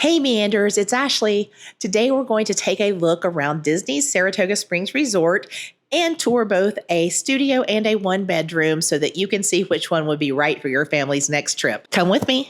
Hey Meanders, it's Ashley. Today we're going to take a look around Disney's Saratoga Springs Resort and tour both a studio and a one-bedroom so that you can see which one would be right for your family's next trip. Come with me.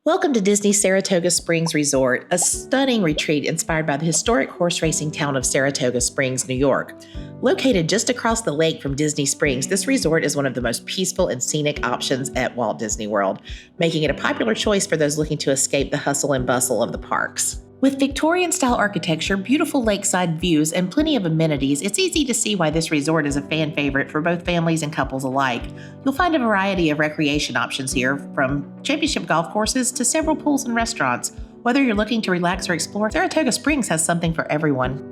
Welcome to Disney's Saratoga Springs Resort, a stunning retreat inspired by the historic horse racing town of Saratoga Springs, New York. Located just across the lake from Disney Springs, this resort is one of the most peaceful and scenic options at Walt Disney World, making it a popular choice for those looking to escape the hustle and bustle of the parks. With Victorian-style architecture, beautiful lakeside views, and plenty of amenities, it's easy to see why this resort is a fan favorite for both families and couples alike. You'll find a variety of recreation options here, from championship golf courses to several pools and restaurants. Whether you're looking to relax or explore, Saratoga Springs has something for everyone.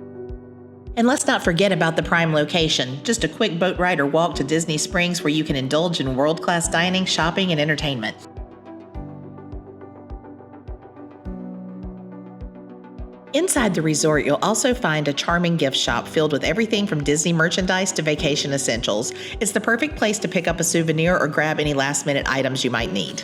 And let's not forget about the prime location, just a quick boat ride or walk to Disney Springs where you can indulge in world-class dining, shopping, and entertainment. Inside the resort, you'll also find a charming gift shop filled with everything from Disney merchandise to vacation essentials. It's the perfect place to pick up a souvenir or grab any last-minute items you might need.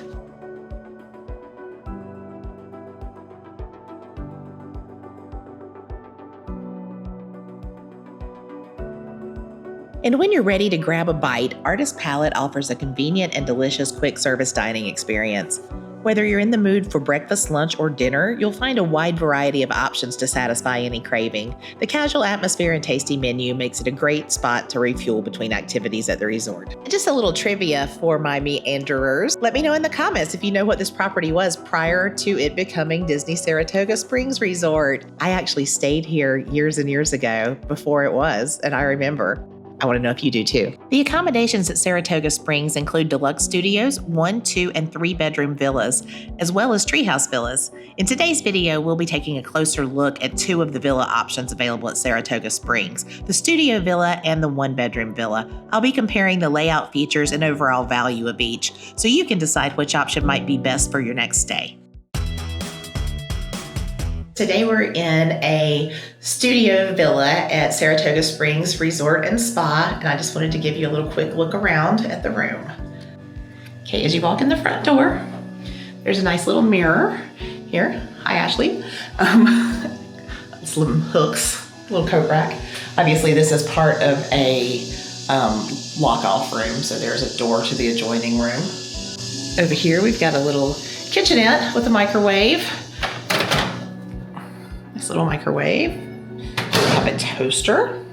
And when you're ready to grab a bite, Artist Palette offers a convenient and delicious quick service dining experience. Whether you're in the mood for breakfast, lunch, or dinner, you'll find a wide variety of options to satisfy any craving. The casual atmosphere and tasty menu makes it a great spot to refuel between activities at the resort. And just a little trivia for my meanderers. Let me know in the comments if you know what this property was prior to it becoming Disney Saratoga Springs Resort. I actually stayed here years and years ago before it was, and I remember. I want to know if you do too. The accommodations at Saratoga Springs include deluxe studios, 1, 2, and 3 bedroom villas, as well as treehouse villas. In today's video, we'll be taking a closer look at 2 of the villa options available at Saratoga Springs, the studio villa and the 1 bedroom villa. I'll be comparing the layout features and overall value of each, so you can decide which option might be best for your next stay. Today we're in a studio villa at Saratoga Springs Resort and Spa, and I just wanted to give you a little quick look around at the room. Okay, as you walk in the front door, there's a nice little mirror here. Hi, Ashley. Some hooks, little coat rack. Obviously, this is part of a lock-off room, so there's a door to the adjoining room. Over here, we've got a little kitchenette with a microwave. Nice little microwave. We have a toaster,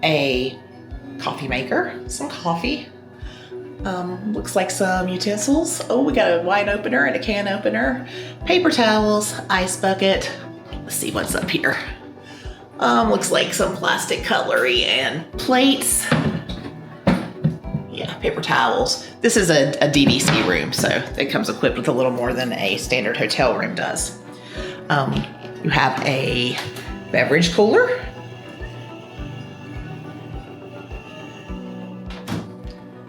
a coffee maker, some coffee. Looks like some utensils. Oh, we got a wine opener and a can opener, paper towels, ice bucket. Let's see what's up here. Looks like some plastic cutlery and plates. Yeah, paper towels. This is a DVC room, so it comes equipped with a little more than a standard hotel room does. You have a beverage cooler.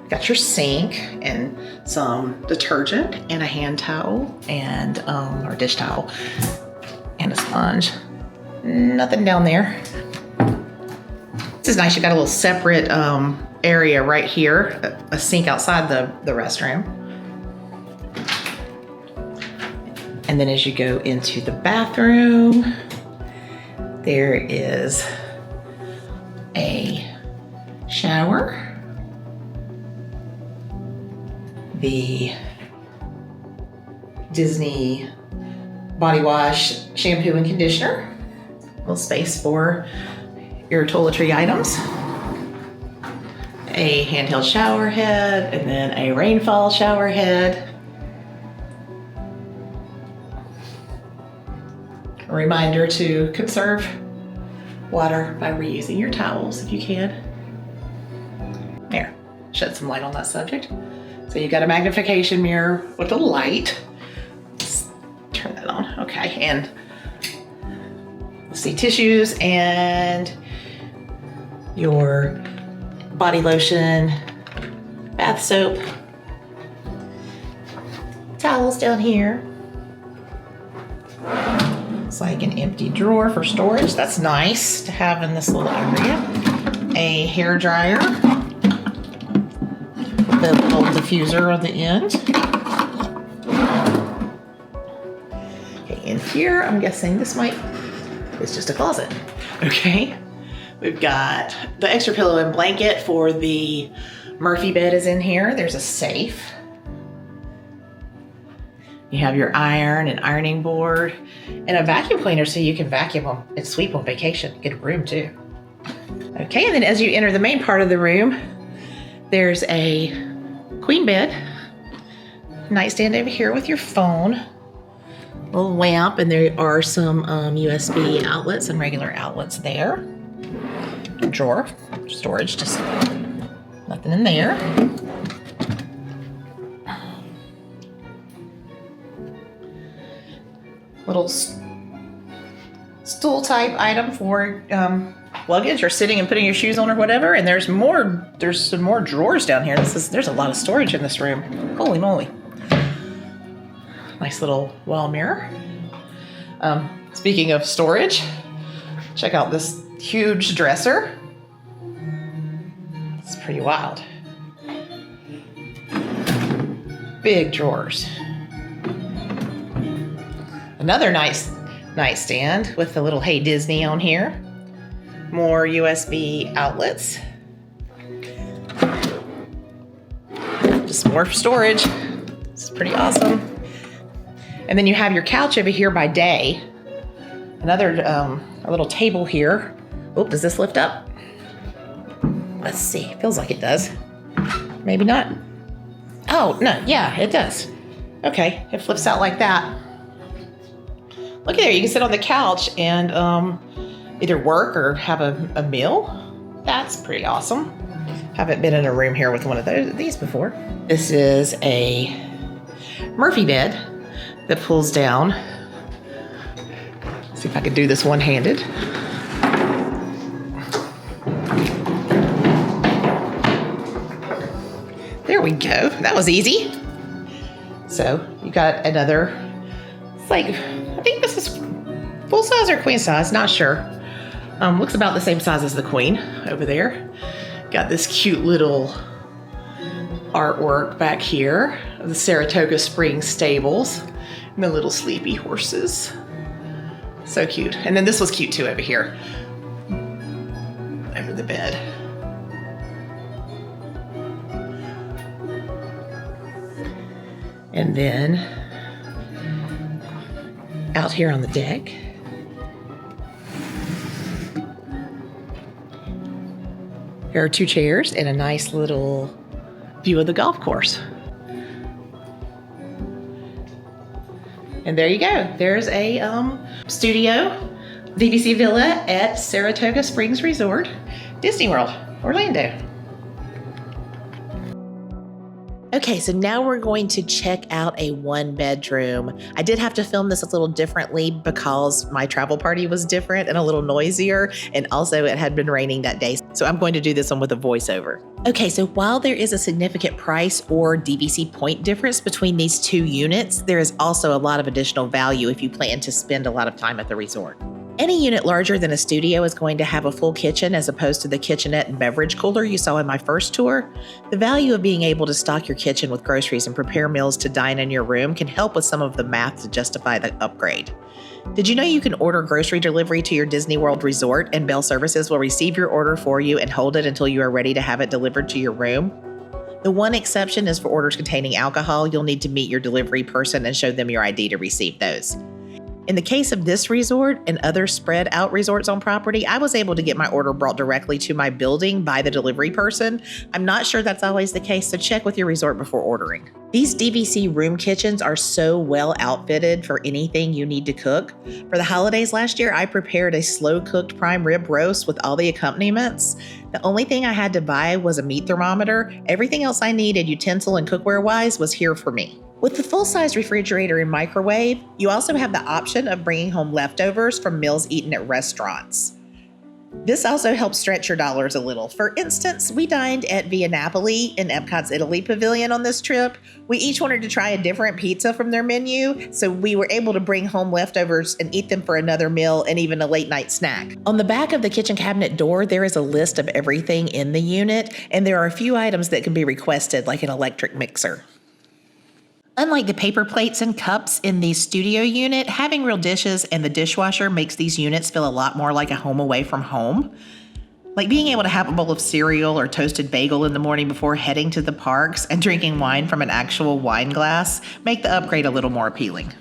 Got your sink and some detergent and a hand towel and or dish towel and a sponge. Nothing down there. This is nice. You got a little separate area right here, a sink outside the restroom. And then as you go into the bathroom, there is a shower, the Disney body wash, shampoo, and conditioner, a little space for your toiletry items, a handheld shower head, and then a rainfall shower head. A reminder to conserve water by reusing your towels if you can. There, shed some light on that subject. So you've got a magnification mirror with a light. Let's turn that on, okay. And let's see, tissues and your body lotion, bath soap, towels down here. It's like an empty drawer for storage. That's nice to have in this little area. A hair dryer the little diffuser on the end. here, I'm guessing this is just a closet. Okay. We've got the extra pillow and blanket for the Murphy bed is in here. There's a safe. You have your iron and ironing board and a vacuum cleaner so you can vacuum them and sweep on vacation. Get a room too. Okay, and then as you enter the main part of the room, there's a queen bed, nightstand over here with your phone, little lamp, and there are some USB outlets and regular outlets there. Drawer, storage, just nothing in there. Little stool type item for luggage or sitting and putting your shoes on or whatever. And there's some more drawers down here. There's a lot of storage in this room. Holy moly. Nice little wall mirror. Speaking of storage, check out this huge dresser. It's pretty wild. Big drawers. Another nice nightstand with the little Hey Disney on here. More USB outlets. Just more storage. It's pretty awesome. And then you have your couch over here by day. Another a little table here. Oh, does this lift up? Let's see. Feels like it does. Maybe not. Oh, no. Yeah, it does. Okay. It flips out like that. Look at there, you can sit on the couch and either work or have a meal. That's pretty awesome. Haven't been in a room here with one of these before. This is a Murphy bed that pulls down. See if I can do this one-handed. There we go. That was easy. So you got another, it's like, I think this is full size or queen size, not sure. Looks about the same size as the queen over there. Got this cute little artwork back here of the Saratoga Spring stables and the little sleepy horses. So cute. And then this was cute too over here, over the bed. And then out here on the deck, there are two chairs and a nice little view of the golf course. And there you go. There's a studio, DVC villa at Saratoga Springs Resort, Disney World, Orlando. Okay, so now we're going to check out a one-bedroom. I did have to film this a little differently because my travel party was different and a little noisier, and also it had been raining that day. So I'm going to do this one with a voiceover. Okay, so while there is a significant price or DVC point difference between these two units, there is also a lot of additional value if you plan to spend a lot of time at the resort. Any unit larger than a studio is going to have a full kitchen as opposed to the kitchenette and beverage cooler you saw in my first tour. The value of being able to stock your kitchen with groceries and prepare meals to dine in your room can help with some of the math to justify the upgrade. Did you know you can order grocery delivery to your Disney World resort and Bell Services will receive your order for you and hold it until you are ready to have it delivered to your room? The one exception is for orders containing alcohol. You'll need to meet your delivery person and show them your ID to receive those. In the case of this resort and other spread out resorts on property, I was able to get my order brought directly to my building by the delivery person. I'm not sure that's always the case, so check with your resort before ordering. These DVC room kitchens are so well outfitted for anything you need to cook. For the holidays last year, I prepared a slow-cooked prime rib roast with all the accompaniments. The only thing I had to buy was a meat thermometer. Everything else I needed, utensil and cookware-wise, was here for me. With the full-size refrigerator and microwave, you also have the option of bringing home leftovers from meals eaten at restaurants. This also helps stretch your dollars a little. For instance, we dined at Via Napoli in Epcot's Italy Pavilion on this trip. We each wanted to try a different pizza from their menu, so we were able to bring home leftovers and eat them for another meal and even a late-night snack. On the back of the kitchen cabinet door, there is a list of everything in the unit, and there are a few items that can be requested, like an electric mixer. Unlike the paper plates and cups in the studio unit, having real dishes and the dishwasher makes these units feel a lot more like a home away from home. Like being able to have a bowl of cereal or toasted bagel in the morning before heading to the parks and drinking wine from an actual wine glass make the upgrade a little more appealing.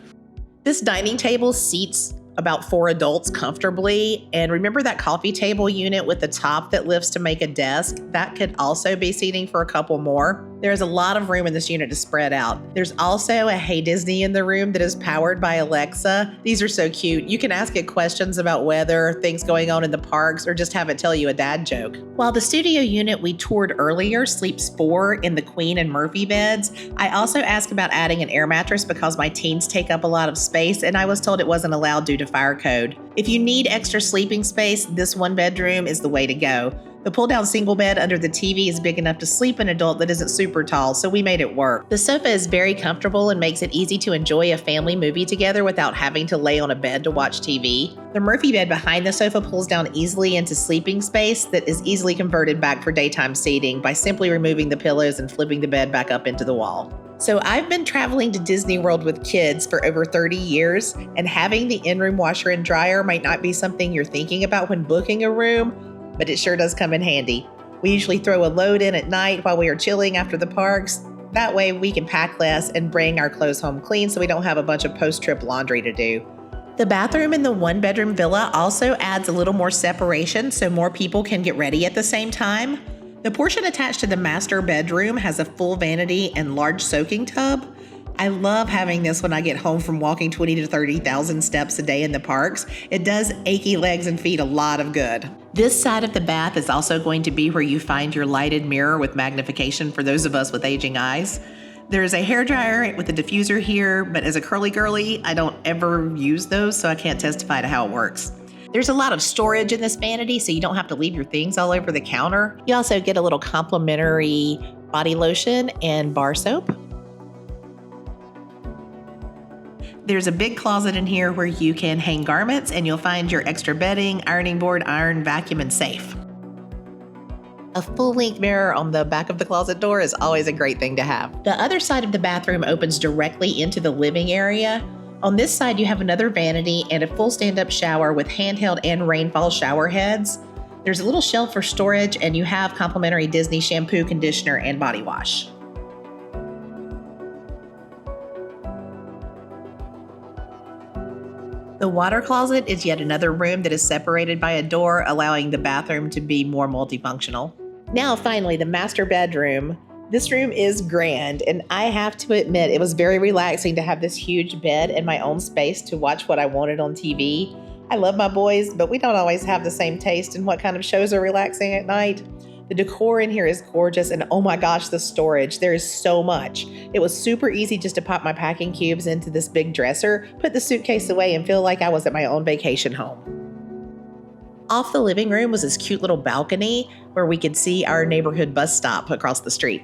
This dining table seats about 4 adults comfortably, and remember that coffee table unit with the top that lifts to make a desk? That could also be seating for a couple more. There's a lot of room in this unit to spread out. There's also a Hey Disney in the room that is powered by Alexa. These are so cute. You can ask it questions about weather, things going on in the parks, or just have it tell you a dad joke. While the studio unit we toured earlier sleeps 4 in the Queen and Murphy beds, I also asked about adding an air mattress because my teens take up a lot of space, and I was told it wasn't allowed due to fire code. If you need extra sleeping space, this 1 bedroom is the way to go. The pull-down single bed under the TV is big enough to sleep an adult that isn't super tall, so we made it work. The sofa is very comfortable and makes it easy to enjoy a family movie together without having to lay on a bed to watch TV. The Murphy bed behind the sofa pulls down easily into sleeping space that is easily converted back for daytime seating by simply removing the pillows and flipping the bed back up into the wall. So I've been traveling to Disney World with kids for over 30 years, and having the in-room washer and dryer might not be something you're thinking about when booking a room, but it sure does come in handy. We usually throw a load in at night while we are chilling after the parks. That way we can pack less and bring our clothes home clean so we don't have a bunch of post-trip laundry to do. The bathroom in the 1-bedroom villa also adds a little more separation so more people can get ready at the same time. The portion attached to the master bedroom has a full vanity and large soaking tub. I love having this when I get home from walking 20,000 to 30,000 steps a day in the parks. It does achy legs and feet a lot of good. This side of the bath is also going to be where you find your lighted mirror with magnification for those of us with aging eyes. There's a hairdryer with a diffuser here, but as a curly girly, I don't ever use those, so I can't testify to how it works. There's a lot of storage in this vanity, so you don't have to leave your things all over the counter. You also get a little complimentary body lotion and bar soap. There's a big closet in here where you can hang garments, and you'll find your extra bedding, ironing board, iron, vacuum, and safe. A full-length mirror on the back of the closet door is always a great thing to have. The other side of the bathroom opens directly into the living area. On this side, you have another vanity and a full stand-up shower with handheld and rainfall shower heads. There's a little shelf for storage, and you have complimentary Disney shampoo, conditioner, and body wash. The water closet is yet another room that is separated by a door, allowing the bathroom to be more multifunctional. Now, finally, the master bedroom. This room is grand, and I have to admit it was very relaxing to have this huge bed and my own space to watch what I wanted on TV. I love my boys, but we don't always have the same taste in what kind of shows are relaxing at night. The decor in here is gorgeous, and oh my gosh, the storage. There is so much. It was super easy just to pop my packing cubes into this big dresser, put the suitcase away, and feel like I was at my own vacation home. Off the living room was this cute little balcony where we could see our neighborhood bus stop across the street.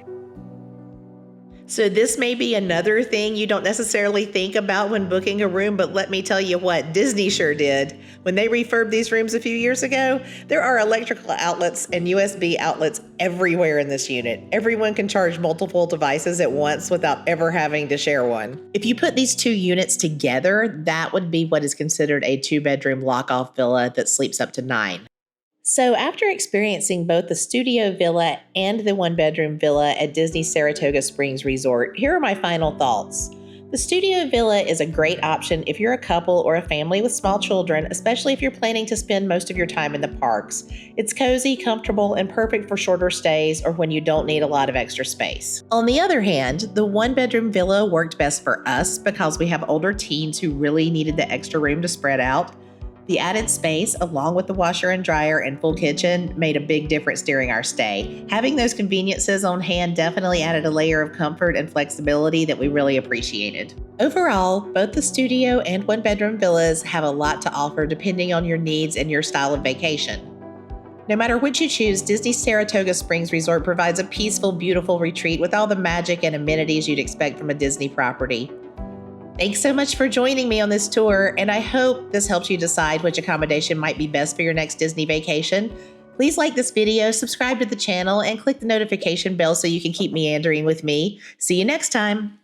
So this may be another thing you don't necessarily think about when booking a room, but let me tell you what, Disney sure did. When they refurbed these rooms a few years ago, there are electrical outlets and USB outlets everywhere in this unit. Everyone can charge multiple devices at once without ever having to share one. If you put these 2 units together, that would be what is considered a 2-bedroom lock-off villa that sleeps up to 9. So after experiencing both the studio villa and the 1-bedroom villa at Disney Saratoga Springs Resort, here are my final thoughts. The studio villa is a great option if you're a couple or a family with small children, especially if you're planning to spend most of your time in the parks. It's cozy, comfortable, and perfect for shorter stays or when you don't need a lot of extra space. On the other hand, the 1-bedroom villa worked best for us because we have older teens who really needed the extra room to spread out. The added space, along with the washer and dryer and full kitchen, made a big difference during our stay. Having those conveniences on hand definitely added a layer of comfort and flexibility that we really appreciated. Overall, both the studio and 1-bedroom villas have a lot to offer depending on your needs and your style of vacation. No matter which you choose, Disney Saratoga Springs Resort provides a peaceful, beautiful retreat with all the magic and amenities you'd expect from a Disney property. Thanks so much for joining me on this tour, and I hope this helps you decide which accommodation might be best for your next Disney vacation. Please like this video, subscribe to the channel, and click the notification bell so you can keep meandering with me. See you next time.